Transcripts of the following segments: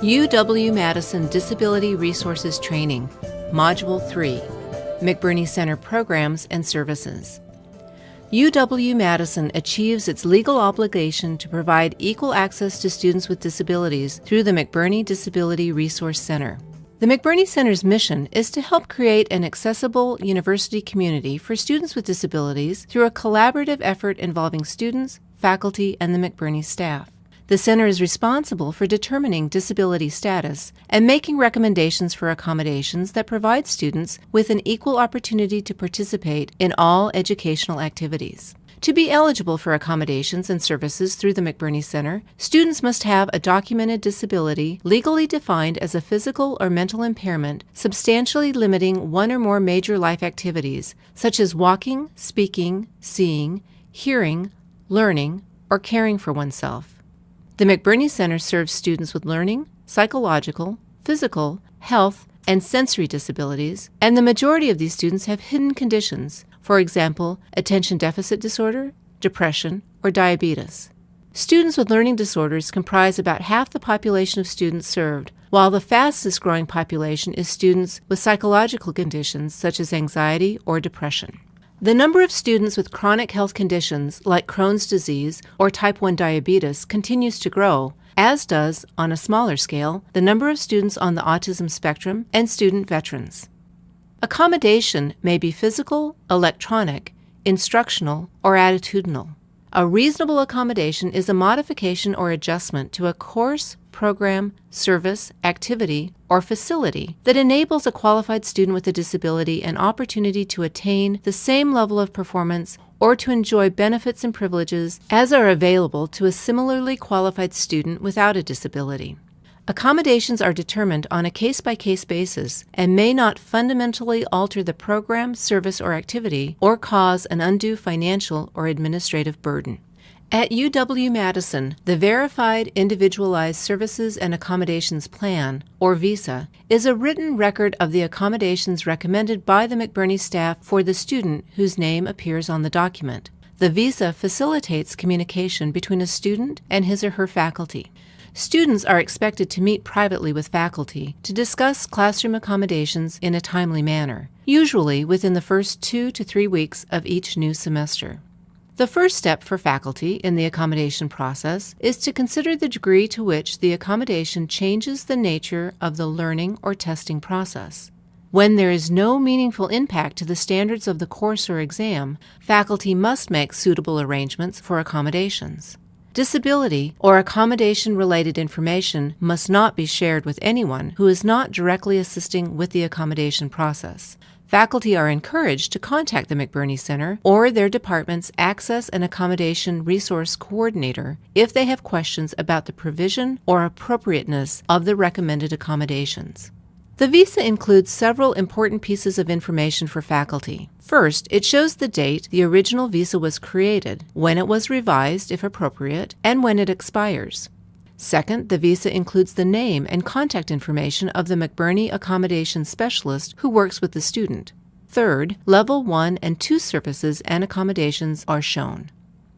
UW-Madison Disability Resources Training, Module 3, McBurney Center Programs and Services. UW-Madison achieves its legal obligation to provide equal access to students with disabilities through the McBurney Disability Resource Center. The McBurney Center's mission is to help create an accessible university community for students with disabilities through a collaborative effort involving students, faculty, and the McBurney staff. The center is responsible for determining disability status and making recommendations for accommodations that provide students with an equal opportunity to participate in all educational activities. To be eligible for accommodations and services through the McBurney Center, students must have a documented disability legally defined as a physical or mental impairment substantially limiting one or more major life activities, such as walking, speaking, seeing, hearing, learning, or caring for oneself. The McBurney Center serves students with learning, psychological, physical, health, and sensory disabilities, and the majority of these students have hidden conditions, for example, attention deficit disorder, depression, or diabetes. Students with learning disorders comprise about half the population of students served, while the fastest growing population is students with psychological conditions such as anxiety or depression. The number of students with chronic health conditions like Crohn's disease or type 1 diabetes continues to grow, as does, on a smaller scale, the number of students on the autism spectrum and student veterans. Accommodation may be physical, electronic, instructional, or attitudinal. A reasonable accommodation is a modification or adjustment to a course, program, service, activity, or facility that enables a qualified student with a disability an opportunity to attain the same level of performance or to enjoy benefits and privileges as are available to a similarly qualified student without a disability. Accommodations are determined on a case-by-case basis and may not fundamentally alter the program, service, or activity or cause an undue financial or administrative burden. At UW-Madison, the Verified Individualized Services and Accommodations Plan, or VISA, is a written record of the accommodations recommended by the McBurney staff for the student whose name appears on the document. The VISA facilitates communication between a student and his or her faculty. Students are expected to meet privately with faculty to discuss classroom accommodations in a timely manner, usually within the first 2 to 3 weeks of each new semester. The first step for faculty in the accommodation process is to consider the degree to which the accommodation changes the nature of the learning or testing process. When there is no meaningful impact to the standards of the course or exam, faculty must make suitable arrangements for accommodations. Disability or accommodation-related information must not be shared with anyone who is not directly assisting with the accommodation process. Faculty are encouraged to contact the McBurney Center or their department's Access and Accommodation Resource Coordinator if they have questions about the provision or appropriateness of the recommended accommodations. The VISA includes several important pieces of information for faculty. First, it shows the date the original VISA was created, when it was revised, if appropriate, and when it expires. Second, the VISA includes the name and contact information of the McBurney Accommodation Specialist who works with the student. Third, Level 1 and 2 services and accommodations are shown.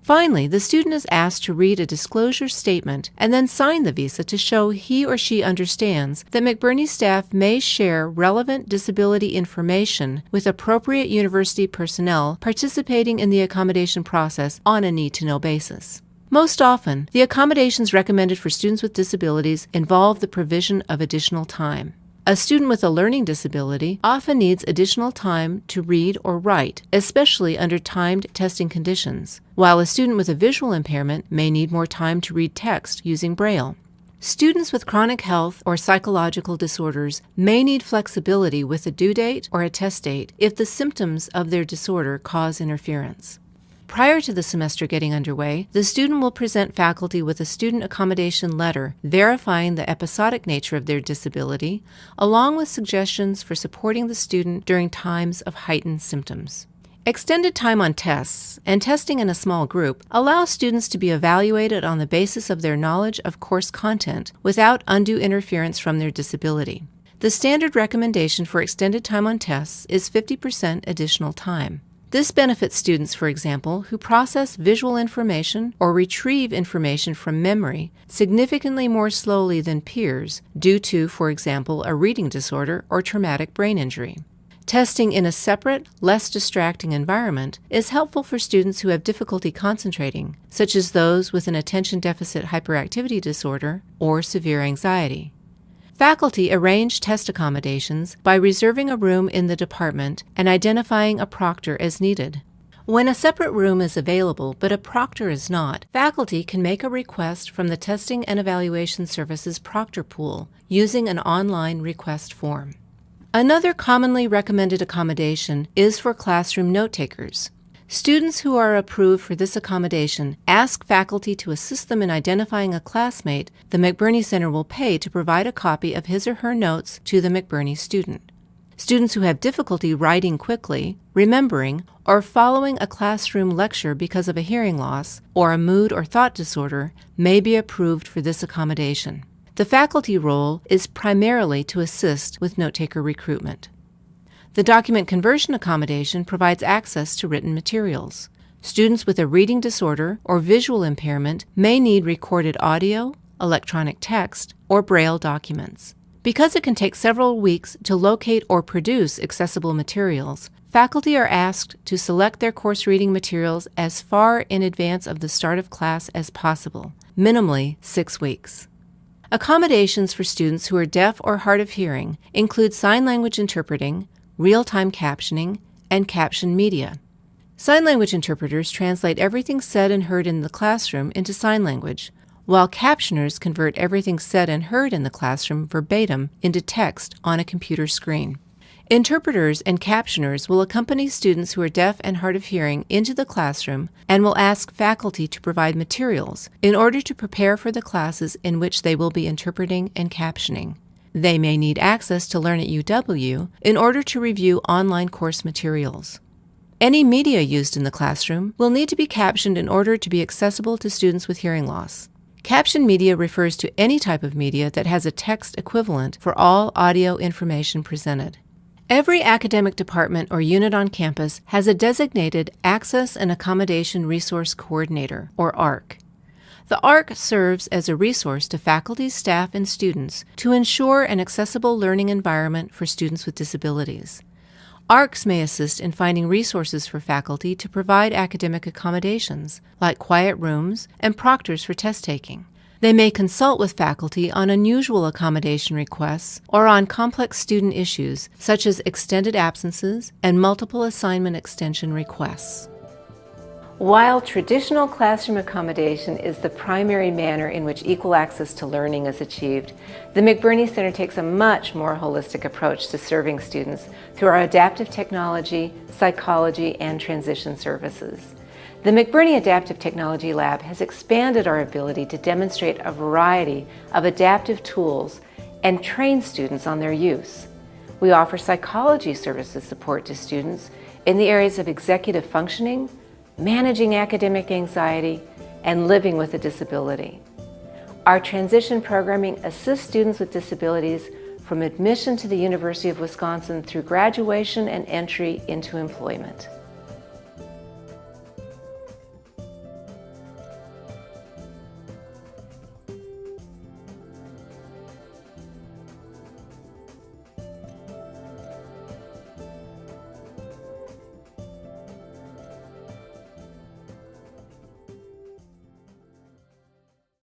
Finally, the student is asked to read a disclosure statement and then sign the VISA to show he or she understands that McBurney staff may share relevant disability information with appropriate university personnel participating in the accommodation process on a need-to-know basis. Most often, the accommodations recommended for students with disabilities involve the provision of additional time. A student with a learning disability often needs additional time to read or write, especially under timed testing conditions, while a student with a visual impairment may need more time to read text using Braille. Students with chronic health or psychological disorders may need flexibility with a due date or a test date if the symptoms of their disorder cause interference. Prior to the semester getting underway, the student will present faculty with a student accommodation letter verifying the episodic nature of their disability, along with suggestions for supporting the student during times of heightened symptoms. Extended time on tests and testing in a small group allow students to be evaluated on the basis of their knowledge of course content without undue interference from their disability. The standard recommendation for extended time on tests is 50% additional time. This benefits students, for example, who process visual information or retrieve information from memory significantly more slowly than peers due to, for example, a reading disorder or traumatic brain injury. Testing in a separate, less distracting environment is helpful for students who have difficulty concentrating, such as those with an attention deficit hyperactivity disorder or severe anxiety. Faculty arrange test accommodations by reserving a room in the department and identifying a proctor as needed. When a separate room is available but a proctor is not, faculty can make a request from the Testing and Evaluation Services proctor pool using an online request form. Another commonly recommended accommodation is for classroom note-takers. Students who are approved for this accommodation ask faculty to assist them in identifying a classmate the McBurney Center will pay to provide a copy of his or her notes to the McBurney student. Students who have difficulty writing quickly, remembering, or following a classroom lecture because of a hearing loss or a mood or thought disorder may be approved for this accommodation. The faculty role is primarily to assist with note-taker recruitment. The document conversion accommodation provides access to written materials. Students with a reading disorder or visual impairment may need recorded audio, electronic text, or Braille documents. Because it can take several weeks to locate or produce accessible materials, faculty are asked to select their course reading materials as far in advance of the start of class as possible, minimally 6 weeks. Accommodations for students who are deaf or hard of hearing include sign language interpreting, real-time captioning, and caption media. Sign language interpreters translate everything said and heard in the classroom into sign language, while captioners convert everything said and heard in the classroom verbatim into text on a computer screen. Interpreters and captioners will accompany students who are deaf and hard of hearing into the classroom and will ask faculty to provide materials in order to prepare for the classes in which they will be interpreting and captioning. They may need access to Learn at UW in order to review online course materials. Any media used in the classroom will need to be captioned in order to be accessible to students with hearing loss. Caption media refers to any type of media that has a text equivalent for all audio information presented. Every academic department or unit on campus has a designated Access and Accommodation Resource Coordinator, or ARC. The ARC serves as a resource to faculty, staff, and students to ensure an accessible learning environment for students with disabilities. ARCs may assist in finding resources for faculty to provide academic accommodations, like quiet rooms and proctors for test taking. They may consult with faculty on unusual accommodation requests or on complex student issues such as extended absences and multiple assignment extension requests. While traditional classroom accommodation is the primary manner in which equal access to learning is achieved, the McBurney Center takes a much more holistic approach to serving students through our adaptive technology, psychology, and transition services. The McBurney Adaptive Technology Lab has expanded our ability to demonstrate a variety of adaptive tools and train students on their use. We offer psychology services support to students in the areas of executive functioning, managing academic anxiety, and living with a disability. Our transition programming assists students with disabilities from admission to the University of Wisconsin through graduation and entry into employment.